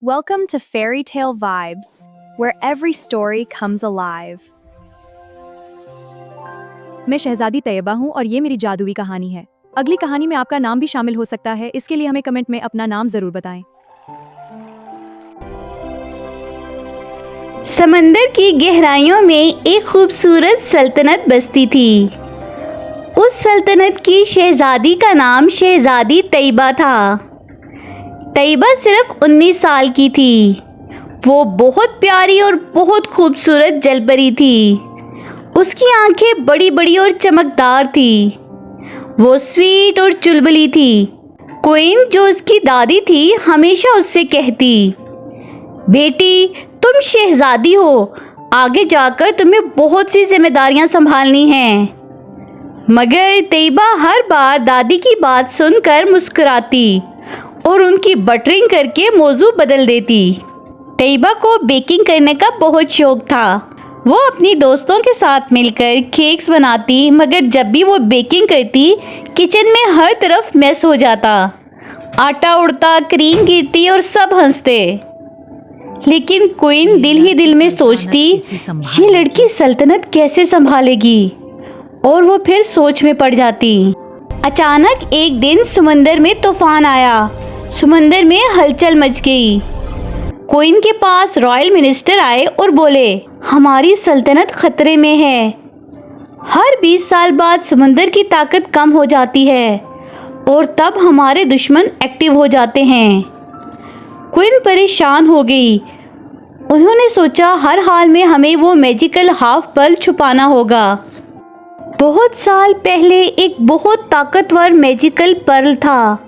Welcome to Fairy Tale Vibes, where every story comes alive. मैं शहजादी तैयबा हूँ और ये मेरी जादुई कहानी है। अगली कहानी में आपका नाम भी शामिल हो सकता है, इसके लिए हमें कमेंट में अपना नाम जरूर बताएं। समंदर की गहराइयों में एक खूबसूरत सल्तनत बसती थी। उस सल्तनत की शहजादी का नाम शहजादी तैयबा था। तैयबा सिर्फ 19 साल की थी। वो बहुत प्यारी और बहुत खूबसूरत जलपरी थी। उसकी आंखें बड़ी बड़ी और चमकदार थी। वो स्वीट और चुलबुली थी। क्वीन जो उसकी दादी थी हमेशा उससे कहती, बेटी तुम शहजादी हो, आगे जाकर तुम्हें बहुत सी जिम्मेदारियां संभालनी हैं। मगर तैयबा हर बार दादी की बात सुनकर मुस्कुराती और उनकी बटरिंग करके मौजू बदल देती। तैयबा को बेकिंग करने का बहुत शौक था। वो अपनी दोस्तों के साथ मिलकर केक्स बनाती, मगर जब भी वो बेकिंग करती किचन में हर तरफ मैस हो जाता। आटा उड़ता, क्रीम गिरती और सब हंसते। लेकिन क्वीन दिल ही दिल में सोचती, ये लड़की सल्तनत कैसे संभालेगी, और वो फिर सोच में पड़ जाती। अचानक एक दिन समंदर में तूफान आया। समंदर में हलचल मच गई। क्वीन के पास रॉयल मिनिस्टर आए और बोले, हमारी सल्तनत खतरे में है। हर 20 साल बाद समंदर की ताकत कम हो जाती है और तब हमारे दुश्मन एक्टिव हो जाते हैं। क्वीन परेशान हो गई। उन्होंने सोचा हर हाल में हमें वो मैजिकल हाफ पर्ल छुपाना होगा। बहुत साल पहले एक बहुत ताकतवर मैजिकल पर्ल था।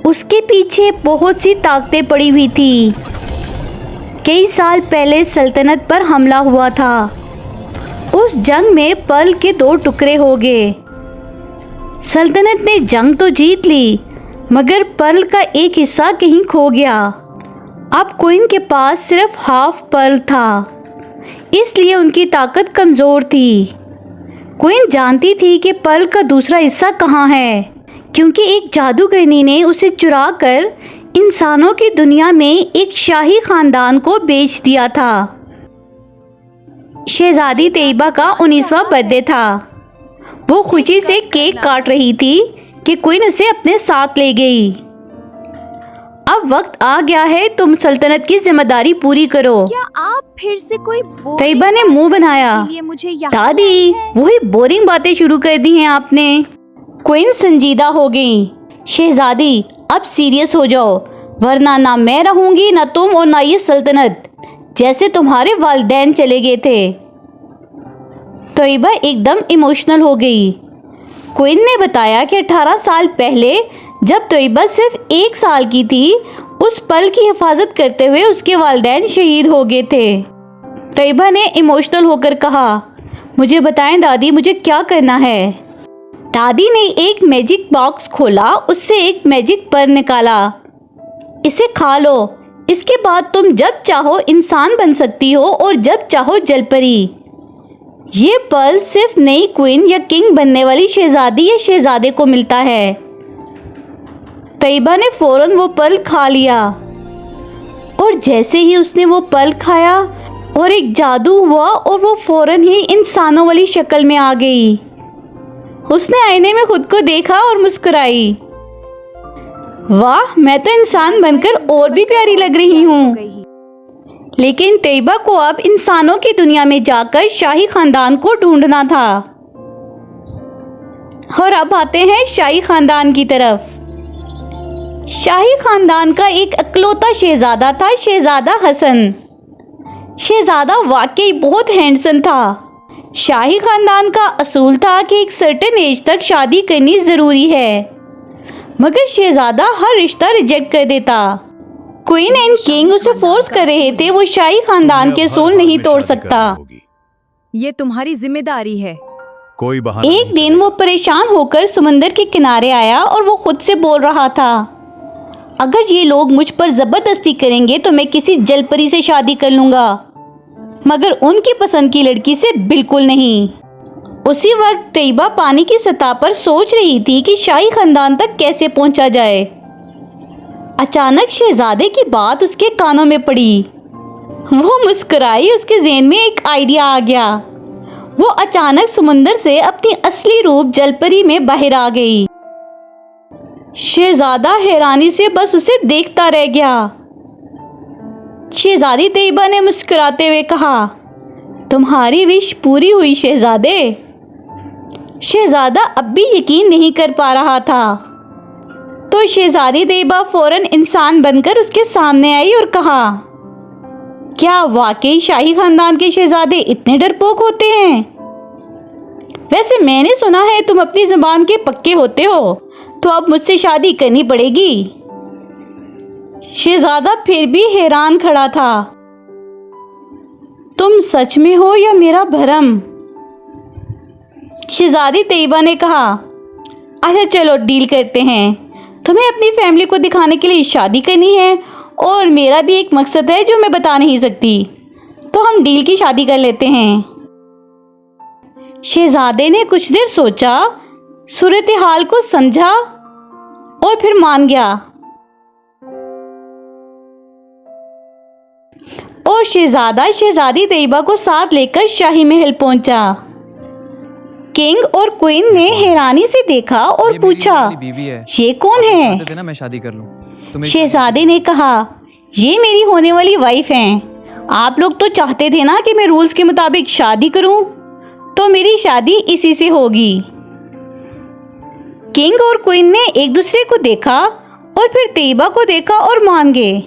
उसके पीछे बहुत सी ताकतें पड़ी हुई थी। कई साल पहले सल्तनत पर हमला हुआ था। उस जंग में पर्ल के 2 टुकड़े हो गए। सल्तनत ने जंग तो जीत ली, मगर पर्ल का एक हिस्सा कहीं खो गया। अब क्वीन के पास सिर्फ हाफ पर्ल था, इसलिए उनकी ताकत कमज़ोर थी। क्वीन जानती थी कि पर्ल का दूसरा हिस्सा कहाँ है, क्योंकि एक जादूगरनी ने उसे चुरा कर इंसानों की दुनिया में एक शाही खानदान को बेच दिया था। शहजादी तैयबा का 19वां बर्थडे था। वो खुशी से केक काट रही थी कि क्वीन उसे अपने साथ ले गई। अब वक्त आ गया है, तुम सल्तनत की जिम्मेदारी पूरी करो। क्या आप फिर से कोई तैयबा ने मुंह बनाया, दादी वही बोरिंग बातें शुरू कर दी हैं आपने। क्वीन संजीदा हो गई। शहजादी अब सीरियस हो जाओ, वरना ना मैं रहूंगी, ना तुम, और ना ये सल्तनत, जैसे तुम्हारे वालिदैन चले गए थे। तैयबा एकदम इमोशनल हो गई। क्वीन ने बताया कि 18 साल पहले जब तैयबा सिर्फ 1 साल की थी, उस पल की हिफाजत करते हुए उसके वालिदैन शहीद हो गए थे। तैयबा ने इमोशनल होकर कहा, मुझे बताएं दादी, मुझे क्या करना है। दादी ने एक मैजिक बॉक्स खोला, उससे एक मैजिक पर्ल निकाला। इसे खा लो, इसके बाद तुम जब चाहो इंसान बन सकती हो और जब चाहो जलपरी। ये पर्ल सिर्फ नई क्वीन या किंग बनने वाली शहजादी या शहजादे को मिलता है। तैयबा ने फौरन वो पर्ल खा लिया, और जैसे ही उसने वो पर्ल खाया और एक जादू हुआ और वो फौरन ही इंसानों वाली शक्ल में आ गई। उसने आईने में खुद को देखा और मुस्कुराई, वाह मैं तो इंसान बनकर और भी प्यारी लग रही हूँ। लेकिन तैयबा को अब इंसानों की दुनिया में जाकर शाही खानदान को ढूंढना था। और अब आते हैं शाही खानदान की तरफ। शाही खानदान का एक इकलौता शहजादा था, शहजादा हसन। शहजादा वाकई बहुत हैंडसम था। शाही खानदान का असूल था कि एक सर्टेन एज तक शादी करनी ज़रूरी है, मगर शहजादा हर रिश्ता रिजेक्ट कर देता। क्वीन एंड किंग उसे फोर्स कर रहे थे, वो शाही खानदान के असूल नहीं तोड़ सकता। ये तुम्हारी जिम्मेदारी है। कोई बहाना एक दिन वो परेशान होकर समंदर के किनारे आया और वो खुद से बोल रहा था, अगर ये लोग मुझ पर जबरदस्ती करेंगे तो मैं किसी जलपरी से शादी कर लूंगा, मगर उनकी पसंद की लड़की से बिल्कुल नहीं। उसी वक्त तैयबा पानी की सतह पर सोच रही थी कि शाही खानदान तक कैसे पहुंचा जाए। अचानक शहजादे की बात उसके कानों में पड़ी। वो मुस्कुराई, उसके ज़हन में एक आइडिया आ गया। वो अचानक समुंदर से अपनी असली रूप जलपरी में बाहर आ गई। शहजादा हैरानी से बस उसे देखता रह गया। शहजादी तैयबा ने मुस्कुराते हुए कहा, तुम्हारी विश पूरी हुई शहजादे। शहजादा अब भी यकीन नहीं कर पा रहा था। तो शहजादी तैयबा फौरन इंसान बनकर उसके सामने आई और कहा, क्या वाकई शाही खानदान के शहजादे इतने डरपोक होते हैं? वैसे मैंने सुना है तुम अपनी जुबान के पक्के होते हो, तो अब मुझसे शादी करनी पड़ेगी। शहजादा फिर भी हैरान खड़ा था। तुम सच में हो या मेरा भरम? शहजादी तैयबा ने कहा, अच्छा चलो डील करते हैं। तुम्हें अपनी फैमिली को दिखाने के लिए शादी करनी है और मेरा भी एक मकसद है जो मैं बता नहीं सकती, तो हम डील की शादी कर लेते हैं। शहजादे ने कुछ देर सोचा, सूरत हाल को समझा और फिर मान गया। और शहजादा शहजादी तैयबा को साथ लेकर शाही महल पहुंचा। किंग और क्वीन ने हैरानी से देखा और पूछा, ये कौन है? मैं शादी कर लूं। शहजादे ने कहा, ये मेरी होने वाली वाइफ हैं। आप लोग तो चाहते थे ना कि मैं रूल्स के मुताबिक शादी करूं, तो मेरी शादी इसी से होगी। किंग और क्वीन ने एक दूसरे को देखा और फिर तैयबा को देखा और मान गए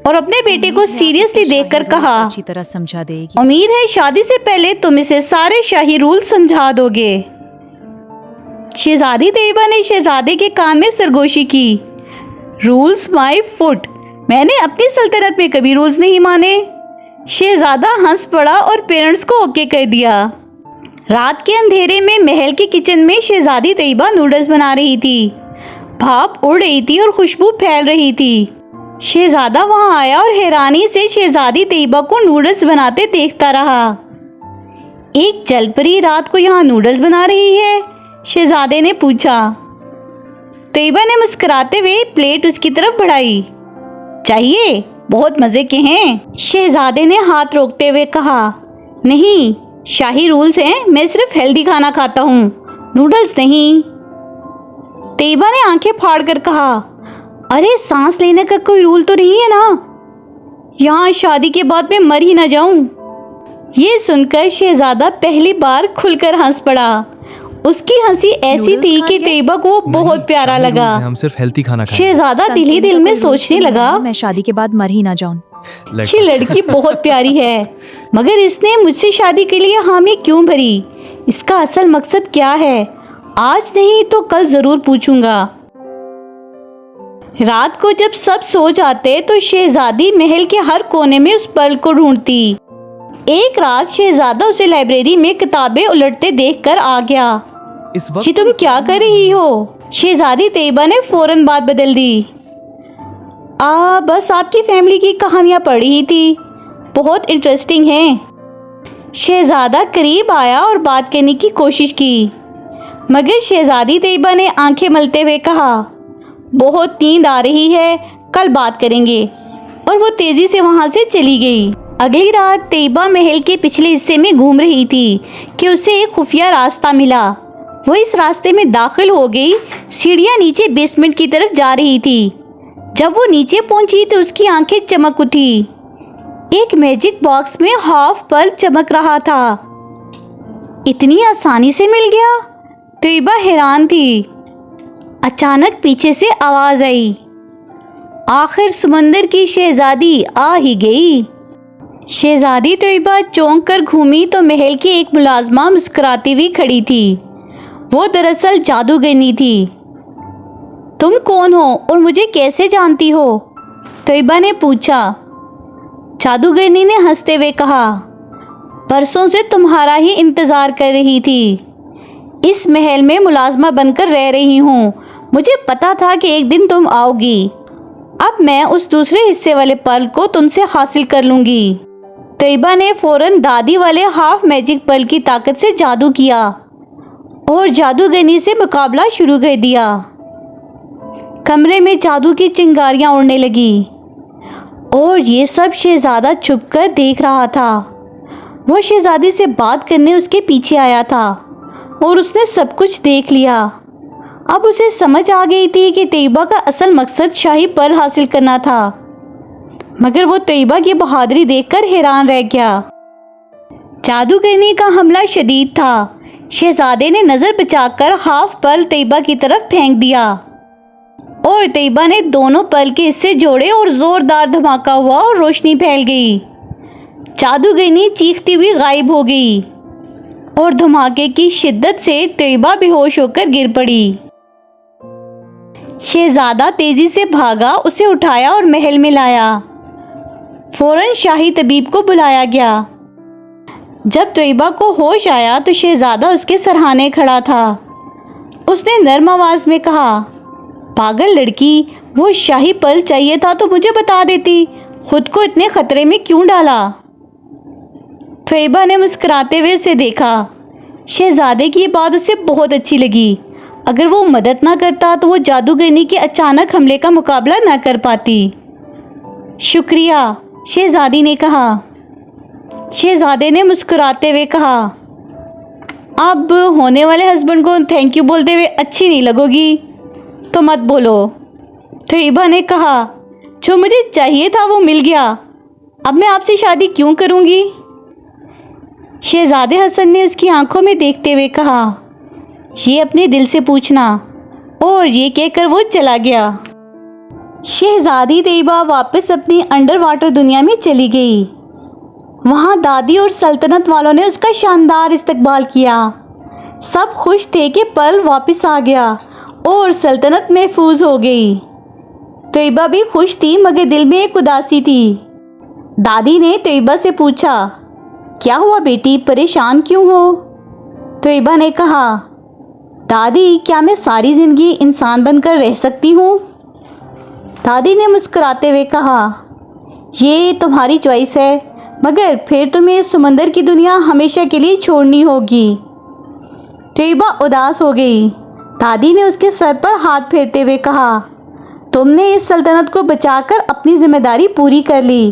और अपने बेटे को सीरियसली देखकर कहा, अच्छी तरह समझा देगी। उम्मीद है शादी से पहले तुम इसे सारे शाही रूल समझा दोगे। शहजादी तैयबा ने शहजादे के कान में सरगोशी की। रूल्स माय फुट, मैंने अपनी सल्तनत में कभी रूल्स नहीं माने। शहजादा हंस पड़ा और पेरेंट्स को ओके कर दिया। रात के अंधेरे में महल के किचन में शहजादी तैयबा नूडल्स बना रही थी। भाप उड़ रही थी और खुशबू फैल रही थी। शहजादा वहां आया और हैरानी से शहजादी तैयबा को नूडल्स बनाते देखता रहा। एक जलपरी रात को यहाँ नूडल्स बना रही है? शहजादे ने पूछा। तैयबा ने मुस्कुराते हुए प्लेट उसकी तरफ बढ़ाई। चाहिए, बहुत मजे के हैं। शहजादे ने हाथ रोकते हुए कहा, नहीं, शाही रूल्स हैं, मैं सिर्फ हेल्दी खाना खाता हूँ, नूडल्स नहीं। तैयबा ने आंखें फाड़ कर कहा, अरे सांस लेने का कोई रूल तो नहीं है ना? यहाँ शादी के बाद मैं मर ही ना जाऊं। ये सुनकर शहजादा पहली बार खुलकर हंस पड़ा। उसकी हंसी ऐसी थी कि तैयबा को बहुत प्यारा लगा। हम सिर्फ हेल्थी खाना खाएंगे। शहजादा दिल ही दिल में सोचने लगा, मैं शादी के बाद मर ही ना जाऊं। ये लड़की बहुत प्यारी है, मगर इसने मुझसे शादी के लिए हामी क्यों भरी? इसका असल मकसद क्या है? आज नहीं तो कल जरूर पूछूंगा। रात को जब सब सो जाते तो शहजादी महल के हर कोने में उस पल को ढूंढती। एक रात शहजादा उसे लाइब्रेरी में किताबें उलटते देखकर आ गया। ये तुम क्या कर रही हो? शहजादी तैयबा ने फौरन बात बदल दी। बस आपकी फैमिली की कहानियां पढ़ रही थी, बहुत इंटरेस्टिंग हैं। शहजादा करीब आया और बात करने की कोशिश की, मगर शहजादी तैयबा ने आंखें मलते हुए कहा, बहुत नींद आ रही है, कल बात करेंगे, और वो तेजी से वहां से चली गई। अगली रात तैयबा महल के पिछले हिस्से में घूम रही थी कि उसे एक खुफिया रास्ता मिला। वो इस रास्ते में दाखिल हो गई। सीढ़ियां नीचे बेसमेंट की तरफ जा रही थी। जब वो नीचे पहुंची तो उसकी आंखें चमक उठी। एक मैजिक बॉक्स में हाफ पर्ल चमक रहा था। इतनी आसानी से मिल गया? तैयबा हैरान थी। अचानक पीछे से आवाज आई, आखिर समंदर की शहजादी आ ही गई। शहजादी तैयबा चौंक कर घूमी तो महल की एक मुलाजमा मुस्कुराती हुई खड़ी थी। वो दरअसल जादूगरनी थी। तुम कौन हो और मुझे कैसे जानती हो? तैयबा ने पूछा। जादूगरनी ने हंसते हुए कहा, परसों से तुम्हारा ही इंतजार कर रही थी। इस महल में मुलाजमा बनकर रह रही हूँ। मुझे पता था कि एक दिन तुम आओगी। अब मैं उस दूसरे हिस्से वाले पर्ल को तुमसे हासिल कर लूंगी। तैयबा ने फौरन दादी वाले हाफ मैजिक पर्ल की ताकत से जादू किया और जादूगरनी से मुकाबला शुरू कर दिया। कमरे में जादू की चिंगारियां उड़ने लगी और ये सब शहजादा छुपकर देख रहा था। वह शहजादी से बात करने उसके पीछे आया था और उसने सब कुछ देख लिया। अब उसे समझ आ गई थी कि तैयबा का असल मकसद शाही पर्ल हासिल करना था, मगर वो तैयबा की बहादुरी देखकर हैरान रह गया। जादूगरनी का हमला शदीद था। शहजादे ने नज़र बचाकर हाफ पर्ल तैयबा की तरफ फेंक दिया और तैयबा ने दोनों पर्ल के हिस्से जोड़े और ज़ोरदार धमाका हुआ और रोशनी फैल गई। जादूगरनी चीखती हुई गायब हो गई और धमाके की शिद्दत से तैयबा बेहोश होकर गिर पड़ी। शहजादा तेजी से भागा, उसे उठाया और महल में लाया। फौरन शाही तबीब को बुलाया गया। जब तैयबा को होश आया तो शहजादा उसके सरहाने खड़ा था। उसने नर्म आवाज में कहा, पागल लड़की, वो शाही पर्ल चाहिए था तो मुझे बता देती, खुद को इतने खतरे में क्यों डाला। तैयबा ने मुस्कुराते हुए उसे देखा। शहजादे की ये बात उसे बहुत अच्छी लगी। अगर वो मदद ना करता तो वो जादूगरनी के अचानक हमले का मुकाबला ना कर पाती। शुक्रिया, शहजादी ने कहा। शहजादे ने मुस्कुराते हुए कहा, अब होने वाले हस्बैंड को थैंक यू बोलते हुए अच्छी नहीं लगोगी तो मत बोलो। तैयबा ने कहा, जो मुझे चाहिए था वो मिल गया, अब मैं आपसे शादी क्यों करूँगी। शहजादे हसन ने उसकी आंखों में देखते हुए कहा, ये अपने दिल से पूछना, और ये कहकर वो चला गया। शहजादी तैयबा वापस अपनी अंडर वाटर दुनिया में चली गई। वहाँ दादी और सल्तनत वालों ने उसका शानदार इस्तकबाल किया। सब खुश थे कि पर्ल वापस आ गया और सल्तनत महफूज हो गई। तैयबा भी खुश थी, मगर दिल में एक उदासी थी। दादी ने तैयबा से पूछा, क्या हुआ बेटी, परेशान क्यों हो। तैयबा ने कहा, दादी, क्या मैं सारी ज़िंदगी इंसान बनकर रह सकती हूँ। दादी ने मुस्कुराते हुए कहा, ये तुम्हारी चॉइस है, मगर फिर तुम्हें इस समंदर की दुनिया हमेशा के लिए छोड़नी होगी। तैयबा उदास हो गई। दादी ने उसके सर पर हाथ फेरते हुए कहा, तुमने इस सल्तनत को बचाकर अपनी जिम्मेदारी पूरी कर ली।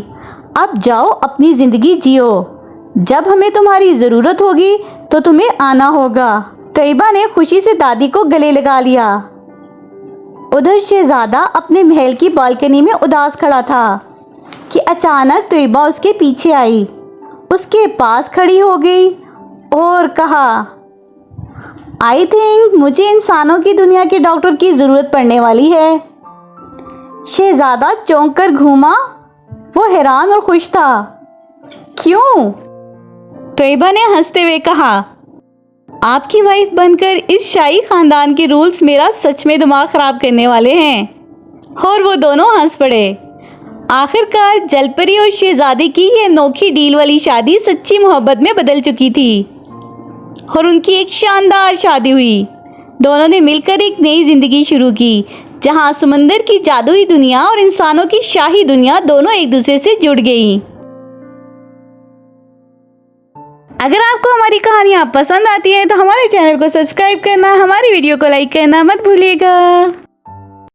अब जाओ, अपनी ज़िंदगी जियो। जब हमें तुम्हारी ज़रूरत होगी तो तुम्हें आना होगा। तैयबा ने खुशी से दादी को गले लगा लिया। उधर शहजादा अपने महल की बालकनी में उदास खड़ा था कि अचानक तैयबा उसके पीछे आई, उसके पास खड़ी हो गई और कहा, आई थिंक मुझे इंसानों की दुनिया के डॉक्टर की ज़रूरत पड़ने वाली है। शहजादा चौंक कर घूमा। वो हैरान और खुश था। क्यों? तैयबा ने हंसते हुए कहा, आपकी वाइफ बनकर इस शाही खानदान के रूल्स मेरा सच में दिमाग ख़राब करने वाले हैं। और वो दोनों हंस पड़े। आखिरकार जलपरी और शहजादी की ये अनोखी डील वाली शादी सच्ची मोहब्बत में बदल चुकी थी और उनकी एक शानदार शादी हुई। दोनों ने मिलकर एक नई ज़िंदगी शुरू की, जहां समंदर की जादुई दुनिया और इंसानों की शाही दुनिया दोनों एक दूसरे से जुड़ गई। अगर आपको हमारी कहानियाँ पसंद आती हैं तो हमारे चैनल को सब्सक्राइब करना, हमारी वीडियो को लाइक करना मत भूलिएगा।